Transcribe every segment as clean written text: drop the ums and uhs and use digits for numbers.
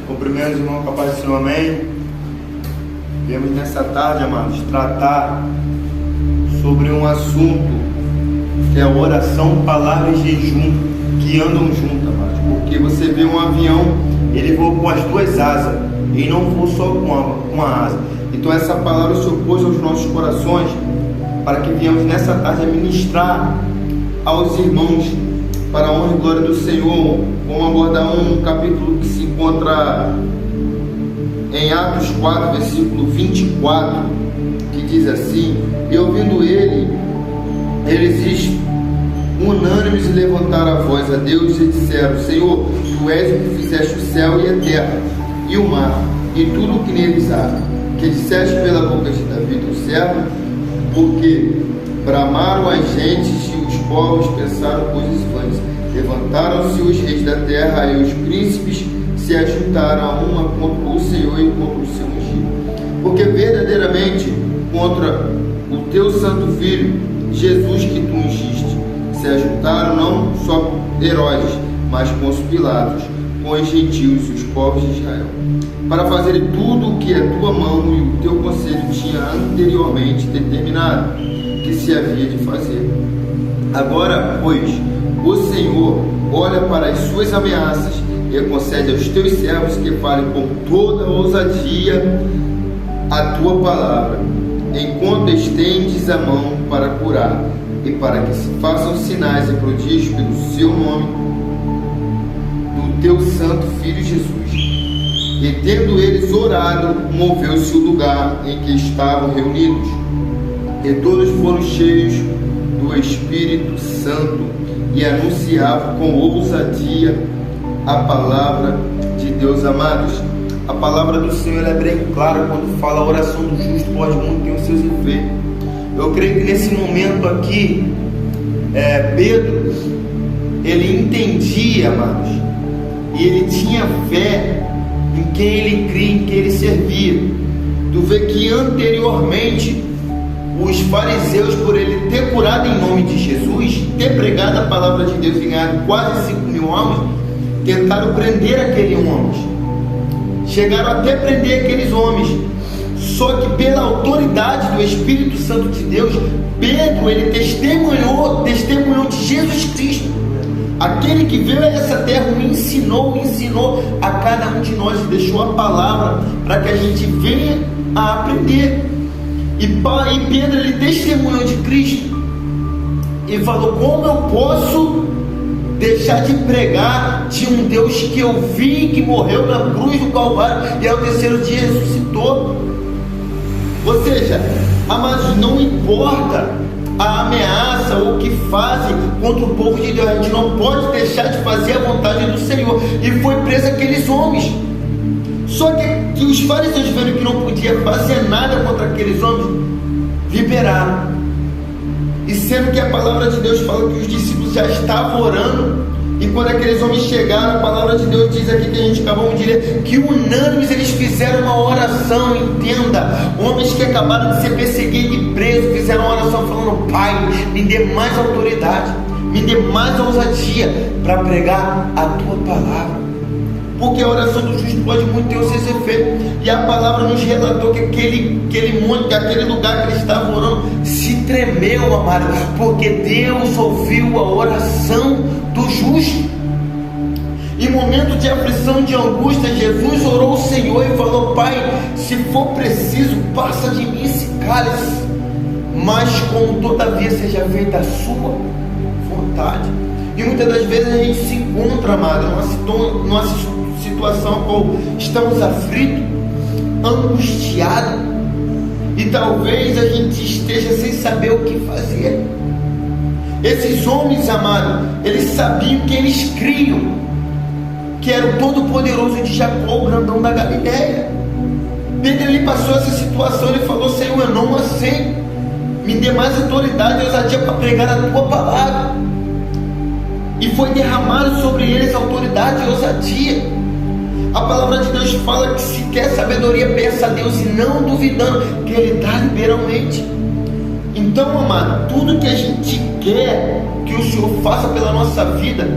Cumprimento os irmãos com a paz do Senhor, amém. Viemos nessa tarde, amados, tratar sobre um assunto que é a oração, palavra e jejum, que andam juntos, amados. Porque você vê um avião, ele voa com as duas asas, e não voa só com a asa. Então essa palavra se opôs aos nossos corações, para que viemos nessa tarde a ministrar aos irmãos, para a honra e glória do Senhor. Vamos abordar um capítulo que se encontra em Atos 4, versículo 24, que diz assim: e ouvindo eles unânimes levantaram a voz a Deus e disseram: Senhor, Tu és o que fizeste o céu e a terra, e o mar, e tudo o que neles há, que disseste pela boca de Davi teu servo, porque bramaram as gentes e os povos pensaram coisas vãs. Levantaram-se os reis da terra e os príncipes se ajuntaram a uma contra o Senhor e contra o seu ungido. Porque verdadeiramente contra o teu santo filho, Jesus que tu ungiste, se ajuntaram não só Herodes, mas Pôncio Pilatos, com os gentios e os povos de Israel, para fazerem tudo o que a tua mão e o teu conselho tinha anteriormente determinado que se havia de fazer. Agora, pois, o Senhor olha para as suas ameaças e concede aos teus servos que falem com toda ousadia a tua palavra, enquanto estendes a mão para curar, e para que se façam sinais e prodígios pelo seu nome, do teu santo Filho Jesus. E tendo eles orado, moveu-se o lugar em que estavam reunidos, e todos foram cheios do Espírito Santo e anunciavam com ousadia a palavra de Deus. Amados, a palavra do Senhor é bem clara quando fala: a oração do justo pode muito ter os seus efeitos. Eu creio que nesse momento aqui, Pedro, ele entendia, amados, e ele tinha fé em quem ele cria, em quem ele servia. Tu vê que anteriormente os fariseus, por ele ter curado em nome de Jesus, ter pregado a palavra de Deus e ganhado quase 5.000 homens, tentaram prender aqueles homens, chegaram até prender aqueles homens. Só que pela autoridade do Espírito Santo de Deus, Pedro, ele testemunhou de Jesus Cristo, aquele que veio a essa terra, ensinou a cada um de nós, e deixou a palavra para que a gente venha a aprender. E Pedro, ele testemunhou de Cristo e falou: como eu posso deixar de pregar de um Deus que eu vi, que morreu na cruz do Calvário e ao terceiro dia ressuscitou? Ou seja, amados, não importa a ameaça ou o que fazem contra o povo de Deus, a gente não pode deixar de fazer a vontade do Senhor. E foi preso aqueles homens. Só que os fariseus, vendo que não podia fazer nada contra aqueles homens, liberaram. E sendo que a palavra de Deus fala que os discípulos já estavam orando, e quando aqueles homens chegaram, a palavra de Deus diz aqui, que a gente acabou de ler, que unânimes eles fizeram uma oração. Entenda, homens que acabaram de ser perseguidos e presos, fizeram uma oração falando: Pai, me dê mais autoridade, me dê mais ousadia para pregar a tua palavra. Porque a oração do justo pode muito ter os seus efeitos. E a palavra nos relatou que aquele monte, aquele lugar que eles estavam orando, se tremeu, amado, porque Deus ouviu a oração do justo. Em momento de aflição, de angústia, Jesus orou ao Senhor e falou: Pai, se for preciso, passa de mim esse cálice, mas como todavia seja feita a sua vontade. E muitas das vezes a gente se encontra, amado, numa situação qual estamos aflitos, angustiados, e talvez a gente esteja sem saber o que fazer. Esses homens, amados, eles sabiam que eles criam que era o Todo-Poderoso de Jacó, o grandão da Galileia. Pedro, ele passou essa situação, ele falou: Senhor, eu não aceito, me dê mais autoridade e ousadia para pregar a tua palavra. E foi derramado sobre eles autoridade e ousadia. A palavra de Deus fala que se quer sabedoria, peça a Deus, e não duvidando que Ele dá liberalmente. Então, amado, tudo que a gente quer que o Senhor faça pela nossa vida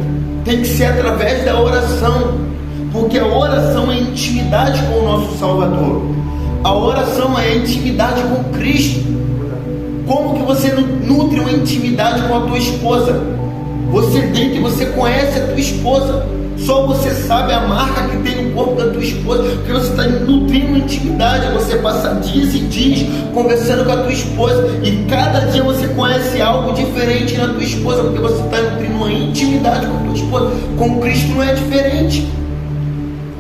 tem que ser através da oração, porque a oração é Salvador. A oração é a intimidade com Cristo. Como que você nutre uma intimidade com a tua esposa? Você deita e você conhece a tua esposa. Só você sabe a marca que tem no corpo da tua esposa, porque você está nutrindo uma intimidade. Você passa dias e dias conversando com a tua esposa, e cada dia você conhece algo diferente na tua esposa, porque você está nutrindo uma intimidade com a tua esposa. Com Cristo não é diferente.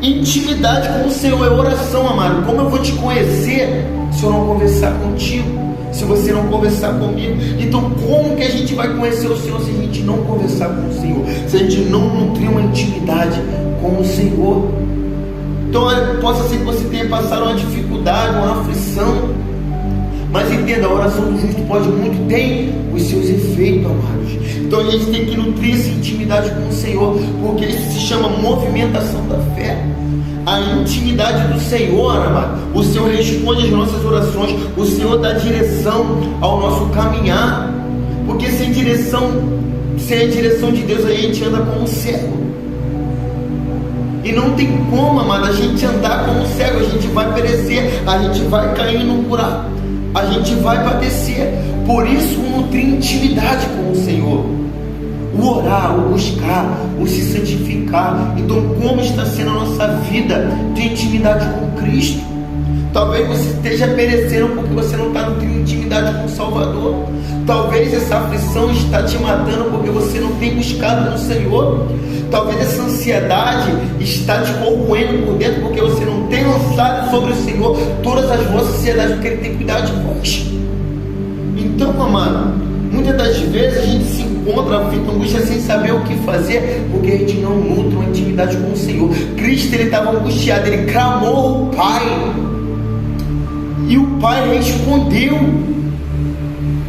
Intimidade com o Senhor é oração, amado. Como eu vou te conhecer se eu não conversar contigo? Se você não conversar comigo? Então como que a gente vai conhecer o Senhor se a gente não conversar com o Senhor? Se a gente não nutrir uma intimidade com o Senhor? Então possa ser que você tenha passado uma dificuldade, uma aflição, mas entenda, a oração do justo pode muito, tem os seus efeitos, amados. Então a gente tem que nutrir essa intimidade com o Senhor, porque isso se chama movimentação da fé. A intimidade do Senhor, amado, o Senhor responde às nossas orações, o Senhor dá direção ao nosso caminhar, porque sem a direção de Deus a gente anda como cego, e não tem como, amado, a gente andar como cego. A gente vai perecer, a gente vai cair no buraco, a gente vai padecer. Por isso nutrir intimidade com o Senhor, o orar, o buscar, o se santificar. Então como está sendo a nossa vida de intimidade com Cristo? Talvez você esteja perecendo porque você não está nutrindo intimidade com o Salvador. Talvez essa aflição está te matando porque você não tem buscado no Senhor. Talvez essa ansiedade está te corroendo por dentro porque você não tem lançado sobre o Senhor todas as vossas ansiedades, porque Ele tem cuidado de vós. Então, amado, muitas das vezes a gente se encontra aflito, angústia, sem saber o que fazer, porque a gente não nutre uma intimidade com o Senhor. Cristo, Ele estava angustiado, Ele clamou ao Pai, e o Pai respondeu.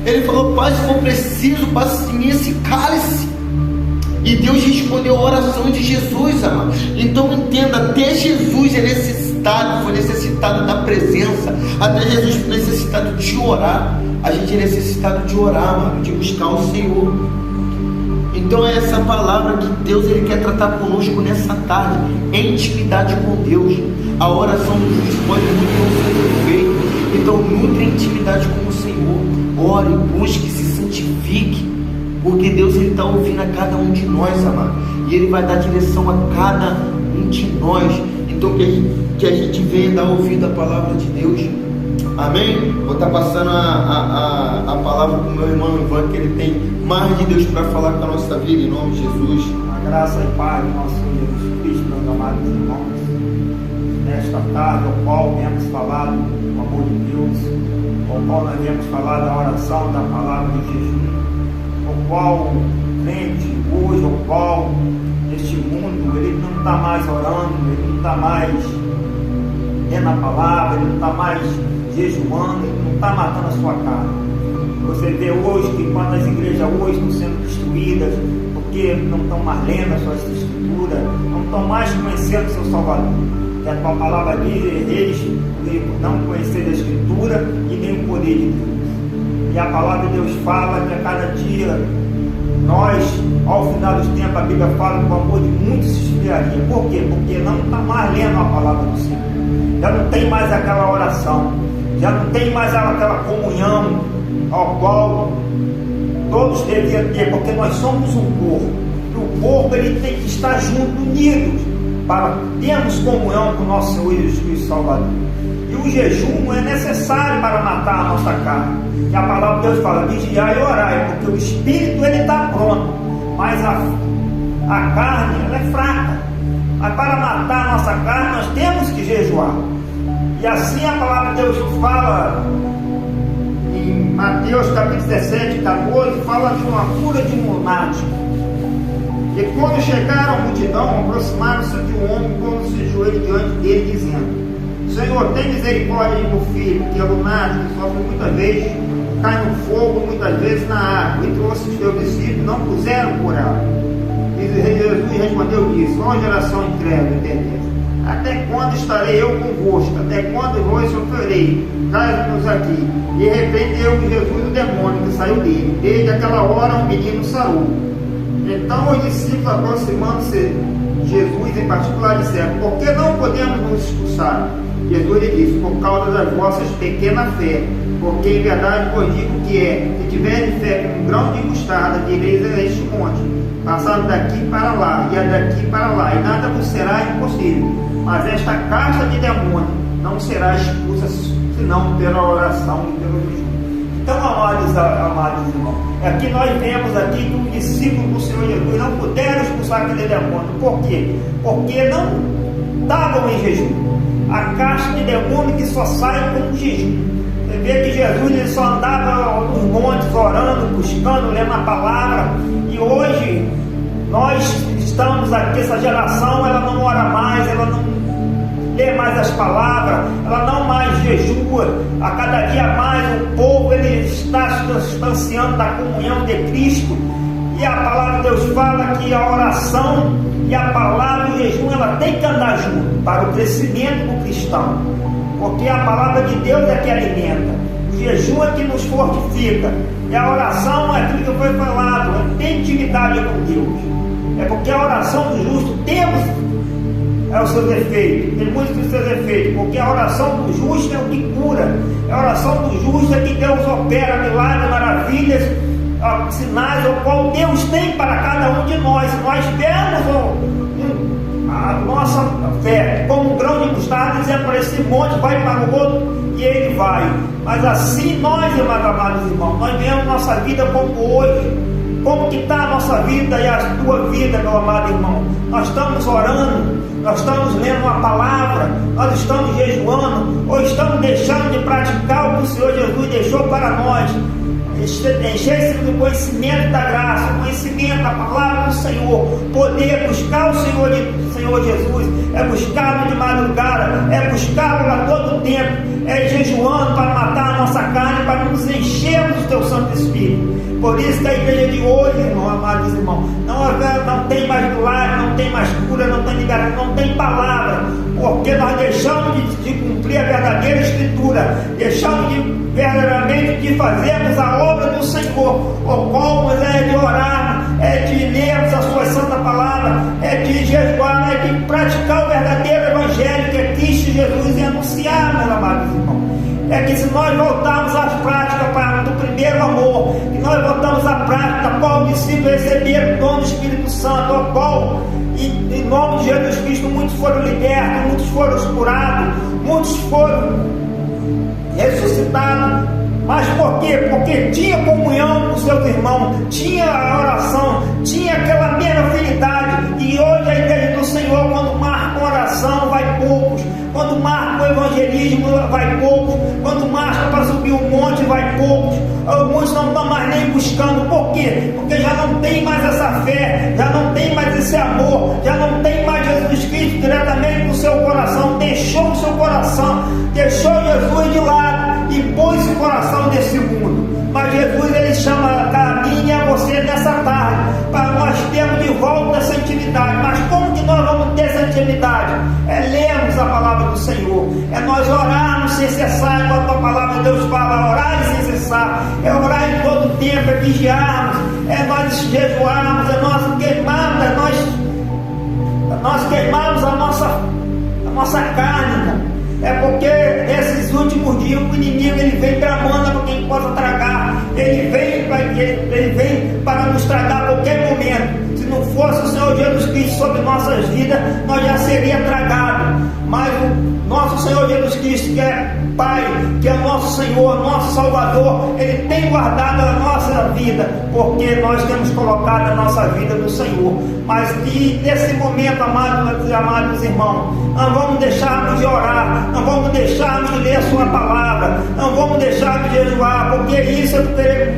Ele falou: Pai, se for preciso, passe em mim esse cálice. E Deus respondeu a oração de Jesus, amado. Então entenda, até Jesus foi necessitado da presença, até Jesus foi necessitado de orar. A gente é necessitado de orar, amado, de buscar o Senhor. Então é essa palavra que Deus Ele quer tratar conosco nessa tarde, em intimidade com Deus. A oração do justo pode muito ter o seu efeito. Então nutre a intimidade com o Senhor. Ore, busque, se santifique, porque Deus Ele está ouvindo a cada um de nós, amado, e Ele vai dar direção a cada um de nós. Então que a gente venha dar ouvido à palavra de Deus. Amém? Vou estar passando a palavra para o meu irmão Ivan, que ele tem mais de Deus para falar com a nossa vida, em nome de Jesus. A graça e paz do nosso Senhor Jesus Cristo, meus amados irmãos, nesta tarde, ao qual viemos falar do amor de Deus, ao qual nós viemos falar da oração, da palavra de jejum, ao qual crente hoje, ao qual este mundo, ele não está mais orando, ele não está mais lendo a palavra, ele não está mais jejuando, ele não está matando a sua carne. Você vê hoje que quando as igrejas hoje estão sendo destruídas, porque não estão mais lendo a sua escritura, não estão mais conhecendo o seu Salvador. Que a tua palavra diz: eis não conhecer a escritura e nem o poder de Deus. E a palavra de Deus fala que a cada dia nós, ao final dos tempos, a Bíblia fala que o amor de muitos se esfriaria. Por quê? Porque não está mais lendo a palavra do Senhor, já não tem mais aquela oração, já não tem mais aquela comunhão ao qual todos deviam ter, porque nós somos um corpo, e o corpo ele tem que estar junto, unidos, para termos comunhão com o nosso Senhor Jesus Cristo Salvador. E o jejum é necessário para matar a nossa carne. E a palavra de Deus fala: vigiai e orai, porque o espírito ele está pronto, mas a carne ela é fraca. Mas para matar a nossa carne nós temos que jejuar. E assim a palavra de Deus fala em Mateus capítulo 17, 14, fala de uma cura de um lunático. E quando chegaram a multidão, aproximaram-se de um homem, pondo-se de joelho diante dele, dizendo: Senhor, tem misericórdia de meu filho, que é lunático, que sofre muitas vezes, cai no fogo, muitas vezes na água. E trouxe os seus discípulos, não puseram curar. E Jesus respondeu e disse: ó geração incrédula e perversa, até quando estarei eu convosco? Até quando vos sofrerei? Traz-nos aqui. E repreendeu Jesus o demônio que saiu dele. Desde aquela hora o menino sarou. Então os discípulos, aproximando-se Jesus em particular disseram: por que não podemos nos expulsar? Jesus lhe disse: por causa das vossas pequena fé. Porque em verdade vos digo que se tiverem fé com um grão de mostarda, direis a este monte: passado daqui para lá, e daqui para lá, e nada vos será impossível. Mas esta casta de demônio não será expulsa senão pela oração e pelo jejum. Então, amados irmãos, aqui nós vemos aqui que o discípulo do Senhor Jesus não puderam expulsar aquele demônio. Por quê? Porque não estavam em jejum. A casta de demônio que só sai com jejum. Você vê que Jesus ele só andava nos montes orando, buscando, lendo a palavra. E hoje nós estamos aqui, essa geração, ela não ora mais, ela não lê mais as palavras, ela não mais jejua. A cada dia mais o povo ele está se distanciando da comunhão de Cristo. E a palavra de Deus fala que a oração e a palavra e o jejum ela tem que andar junto para o crescimento do cristão. Porque a palavra de Deus é que alimenta, o jejum é que nos fortifica, e a oração é aquilo que foi falado, é ter intimidade com Deus. É porque a oração do justo temos os seus efeitos, tem muitos dos seus efeitos, porque a oração do justo é o que cura, a oração do justo é que Deus opera milagres, maravilhas, sinais, o qual Deus tem para cada um de nós. Se nós temos a nossa fé como um grão de mostarda, dizendo para esse monte, vai para o outro, e ele vai. Mas assim nós, amados irmãos, nós vemos nossa vida como hoje. Como que está a nossa vida e a tua vida, meu amado irmão? Nós estamos orando, nós estamos lendo uma palavra, nós estamos jejuando, ou estamos deixando de praticar o que o Senhor Jesus deixou para nós? Encher-se do conhecimento da graça, conhecimento da palavra do Senhor, poder buscar o Senhor Jesus, é buscá-lo de madrugada, é buscá-lo a todo tempo, é jejuando para matar a nossa carne, para nos enchermos do teu Santo Espírito. Por isso que a igreja de hoje, irmão, amados irmãos, não tem mais milagre, não tem mais cura, não tem liberação, não tem palavra, porque nós deixamos de cumprir a verdadeira Escritura, deixamos verdadeiramente de fazermos a obra do Senhor, o qual é de orar, é de lermos a sua santa palavra, é de jejuar, é de praticar o verdadeiro evangelho que é Cristo Jesus e anunciar, meus amados irmãos. É que se nós voltarmos às práticas do primeiro amor, que nós voltamos à prática da qual o discípulo recebeu o dom do Espírito Santo, ao qual em nome de Jesus Cristo muitos foram libertos, muitos foram curados, muitos foram ressuscitados. Mas por quê? Porque tinha comunhão com seus irmãos, tinha a oração, tinha aquela mesma afinidade. E hoje a igreja do Senhor, quando marca a oração, vai poucos. Quando marca o evangelismo, vai poucos. Quando marca para subir o monte, vai poucos. Alguns não estão mais nem buscando. Por quê? Porque já não tem mais essa fé, já não tem mais esse amor, já não tem mais Jesus Cristo diretamente no seu coração. Deixou o seu coração, deixou Jesus de lado e pôs o coração desse mundo. Mas Jesus ele chama a mim e a você nessa tarde para nós termos de volta essa intimidade. Mas como que nós vamos ter essa intimidade? É lermos a palavra do Senhor, é nós orarmos sem cessar, enquanto a palavra de Deus fala, orar sem cessar, é orar em todo tempo, é vigiarmos, é nós jejuarmos, é nós queimarmos, a nossa carne, irmão. É porque nesses últimos dias o inimigo ele vem tramando para quem possa tragar, ele vem para nos tragar a qualquer momento. Se não fosse o Senhor Jesus Cristo sobre nossas vidas, nós já seria tragado. Mas o nosso Senhor Jesus Cristo, que é Pai, que é o nosso Senhor, nosso Salvador, Ele tem guardado a nossa vida, porque nós temos colocado a nossa vida no Senhor. Mas que nesse momento, amados irmãos, não vamos deixarmos de orar, não vamos deixarmos de ler a sua palavra, não vamos deixar de jejuar, porque isso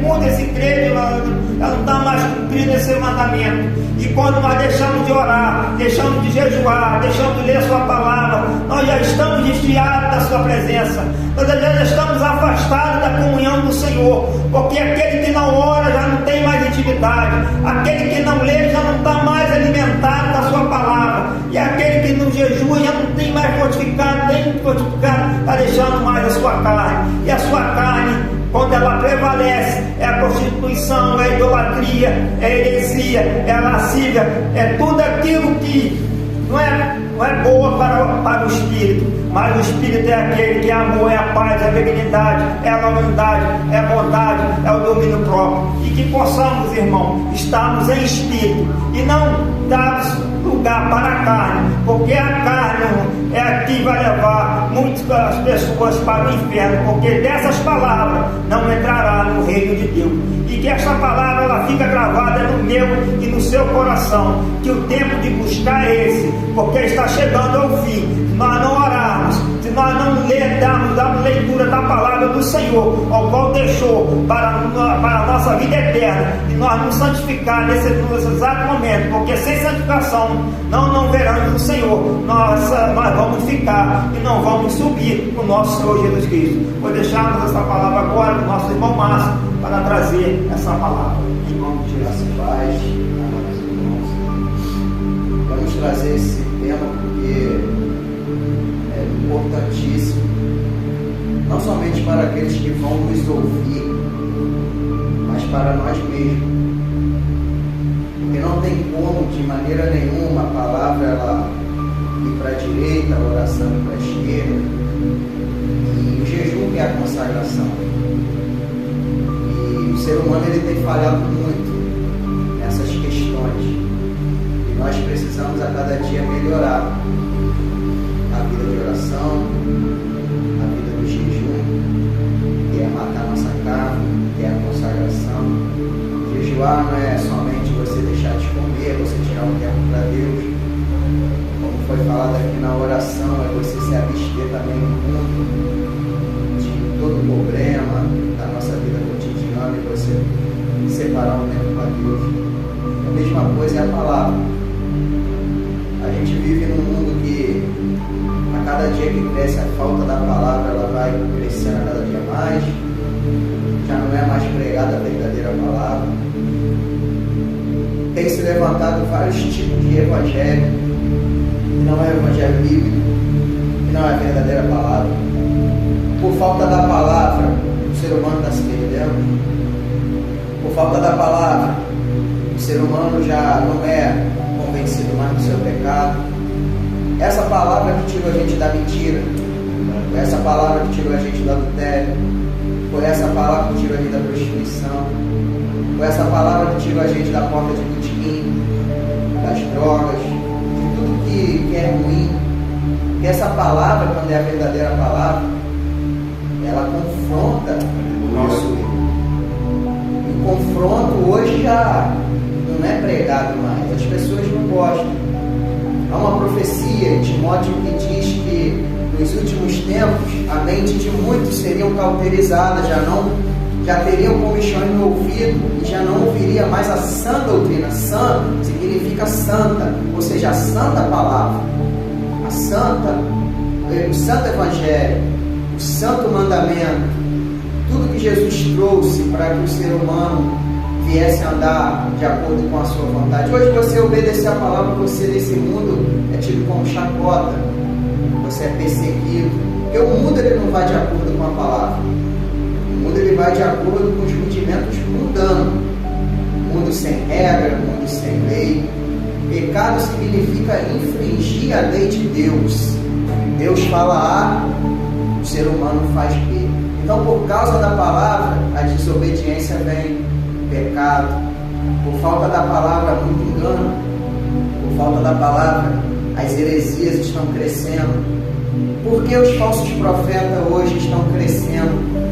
muda esse credo, ela não está mais cumprindo esse mandamento. E quando nós deixamos de orar, deixamos de jejuar, deixamos de ler a sua palavra, nós já estamos desviados da sua presença, nós já estamos afastados da comunhão do Senhor, porque aquele que não ora já não tem mais intimidade, aquele que não lê já não está mais alimentado da sua palavra, e aquele que não jejua já não tem mais fortificado, está deixando mais a sua carne, e a sua carne Quando ela prevalece, é a prostituição, é a idolatria, é a heresia, é a lascívia, é tudo aquilo que não é boa para o Espírito. Mas o Espírito é aquele que é amor, é a paz, é a benignidade, é a longanimidade, é a bondade, é o domínio próprio. E que possamos, irmão, estarmos em Espírito e não darmos lugar para a carne, porque a carne é a que vai levar muitas pessoas para o inferno, porque dessas palavras não entrará no reino de Deus. E que essa palavra ela fica gravada no meu e no seu coração, que o tempo de buscar é esse, porque está chegando ao fim. Se nós não orarmos, se nós não darmos leitura da palavra do Senhor, ao qual deixou para a nossa vida eterna, e nós nos santificar nesse exato momento, porque sem santificação não veremos o Senhor, nós vamos ficar e não vamos subir com o nosso Senhor Jesus Cristo. Vou deixarmos essa palavra agora com o nosso irmão Márcio para trazer essa palavra em nome de Jesus. Paz, amados irmãos, vamos trazer esse tema porque é importantíssimo, não somente para aqueles que vão nos ouvir, mas para nós mesmos, porque não tem como de maneira nenhuma a palavra ela ir para a direita, a oração ir para a esquerda, e o jejum que é a consagração. O ser humano ele tem falhado muito nessas questões e nós precisamos a cada dia melhorar a vida de oração, a vida do jejum, que é matar nossa carne, que é a consagração. Jejuar não é somente você deixar de comer, você tirar um tempo para Deus, como foi falado aqui na oração, é você se abster também do mundo, de todo problema da nossa vida cotidiana e você separar um tempo para Deus. A mesma coisa é a palavra. A gente vive num mundo que a cada dia que cresce a falta da palavra, ela vai crescendo a cada dia mais, já não é mais pregada a verdadeira palavra. Tem se levantado vários tipos de evangelho, que não é o evangelho bíblico, que não é a verdadeira palavra. Por falta da palavra, o ser humano está se perdendo. Por falta da palavra, o ser humano já não é convencido mais do seu pecado. Essa palavra que tirou a gente da mentira, foi essa palavra que tirou a gente do adultério, foi essa palavra que tirou a gente da prostituição, foi essa palavra que tirou a gente da porta de botequim, das drogas, de tudo que é ruim. E essa palavra, quando é a verdadeira palavra, ela confronta o nosso erro. E o confronto hoje já não é pregado mais, as pessoas não gostam. Há uma profecia em Timóteo que diz que nos últimos tempos a mente de muitos seriam cauterizadas, já teriam comichões no ouvido e já não ouviria mais a sã doutrina. Sã significa santa, ou seja, a santa palavra, o santo evangelho, o santo mandamento, tudo que Jesus trouxe para que o ser humano viesse a andar de acordo com a sua vontade. Hoje você obedecer a palavra, você nesse mundo é tido como chacota, você é perseguido, porque o mundo ele não vai de acordo com a palavra, o mundo ele vai de acordo com os rudimentos mundanos, mundo sem regra, mundo sem lei. Pecado significa infringir a lei de Deus. Deus fala A, o ser humano faz B. Então, por causa da palavra, a desobediência vem, pecado. Por falta da palavra, muito engano. Por falta da palavra, as heresias estão crescendo. Por que os falsos profetas hoje estão crescendo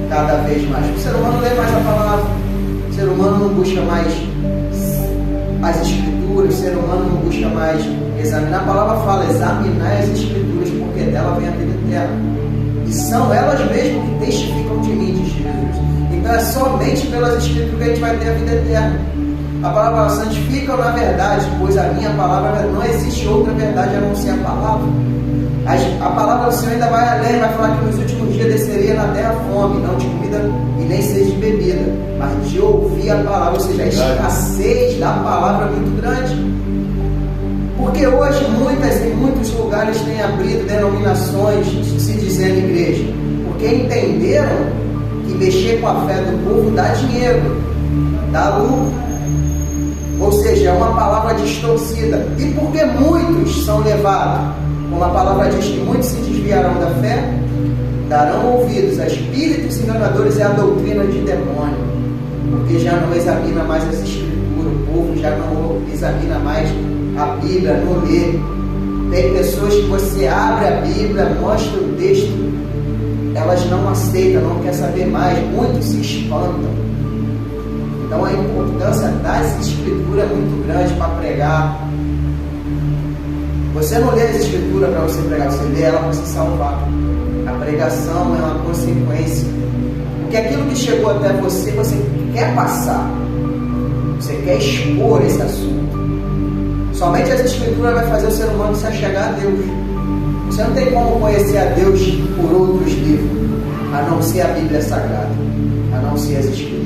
cada vez mais? O ser humano não lê mais a palavra. O ser humano não busca mais as escrituras. O ser humano não busca mais examinar. A palavra fala, examinar as escrituras, porque dela vem a vida eterna. E são elas mesmas que testificam de mim, diz Jesus. Então é somente pelas escrituras que a gente vai ter a vida eterna. A palavra santifica na verdade, pois a minha palavra não existe outra verdade a não ser a palavra. A palavra do Senhor ainda vai além, vai falar que nos últimos dias desceria na terra fome, não de comida e nem sede de bebida, mas de ouvir a palavra, ou seja, a escassez da palavra é muito grande. Porque hoje em muitos lugares têm abrido denominações se dizendo igreja, porque entenderam E mexer com a fé do povo dá dinheiro, dá lucro. Ou seja, é uma palavra distorcida. E porque muitos são levados, como a palavra diz que muitos se desviarão da fé, darão ouvidos a espíritos enganadores e a doutrina de demônio, porque já não examina mais as escrituras, o povo já não examina mais a Bíblia, não lê. Tem pessoas que você abre a Bíblia, mostra o texto, elas não aceitam, não querem saber mais, muitos se espantam. Então a importância das escrituras é muito grande para pregar. Você não lê as escrituras para você pregar, você lê ela para se salvar. A pregação é uma consequência. Porque aquilo que chegou até você, você quer passar. Você quer expor esse assunto. Somente as escrituras vai fazer o ser humano se achegar a Deus. Você não tem como conhecer a Deus por outros livros, a não ser a Bíblia Sagrada, a não ser as escrituras.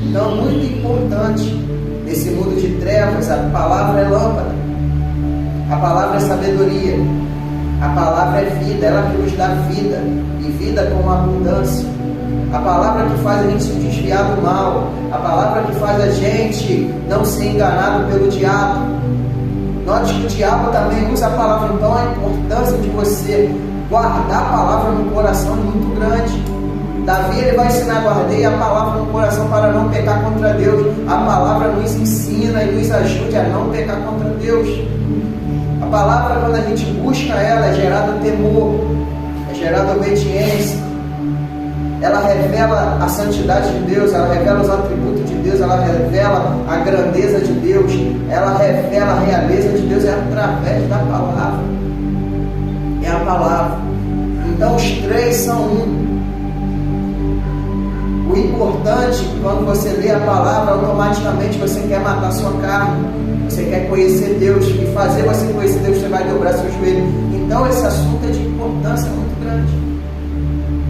Então, muito importante, nesse mundo de trevas, a palavra é lâmpada, a palavra é sabedoria, a palavra é vida, ela que nos dá vida, e vida com abundância. A palavra que faz a gente se desviar do mal, a palavra que faz a gente não ser enganado pelo diabo. Note que o diabo também usa a palavra, então a importância de você guardar a palavra no coração é muito grande. Davi, ele vai ensinar: guardei a palavra no coração para não pecar contra Deus. A palavra nos ensina e nos ajude a não pecar contra Deus. A palavra, quando a gente busca ela, é gerada temor, é gerada obediência. Ela revela a santidade de Deus, ela revela os atributos de Deus, ela revela a grandeza de Deus, ela revela a realeza de Deus, é através da palavra. É a palavra. Então os três são um. O importante, quando você lê a palavra, automaticamente você quer matar a sua carne, você quer conhecer Deus, e fazer você conhecer Deus, você vai dobrar seu joelho. Então esse assunto é de importância muito grande.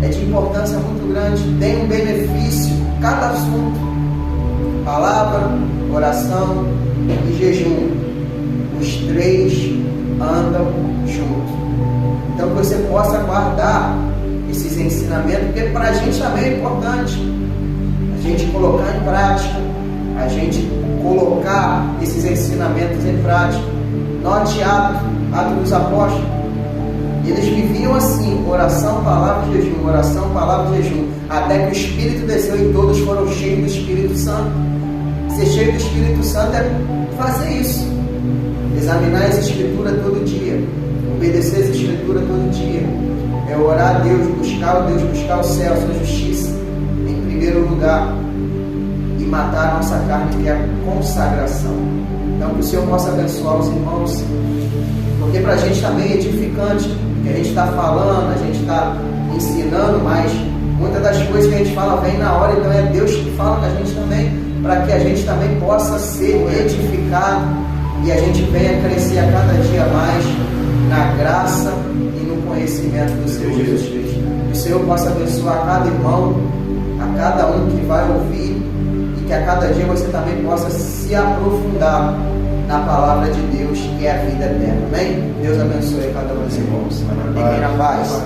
É de importância muito grande, tem um benefício, cada assunto: palavra, oração e jejum. Os três andam juntos. Então que você possa guardar esses ensinamentos, porque para a gente também é importante a gente colocar em prática, a gente colocar esses ensinamentos em prática. Note Atos dos Apóstolos, eles viviam assim: oração, palavra e jejum, oração, palavra e jejum, até que o Espírito desceu e todos foram cheios do Espírito Santo. Ser cheio do Espírito Santo é fazer isso, examinar as Escrituras todo dia, obedecer as Escrituras todo dia, é orar a Deus, buscar o céu, a sua justiça em primeiro lugar, e matar a nossa carne, que é a consagração. Então que o Senhor possa abençoar os irmãos, porque para a gente também é edificante, que a gente está falando, a gente está ensinando, mas muitas das coisas que a gente fala vem na hora, então é Deus que fala com a gente também, para que a gente também possa ser edificado e a gente venha crescer a cada dia mais na graça e no conhecimento do Senhor Jesus Cristo. Que o Senhor possa abençoar cada irmão, a cada um que vai ouvir, e que a cada dia você também possa se aprofundar na palavra de Deus, que é a vida eterna. Amém? Deus abençoe cada um dos irmãos. Fiquem na paz.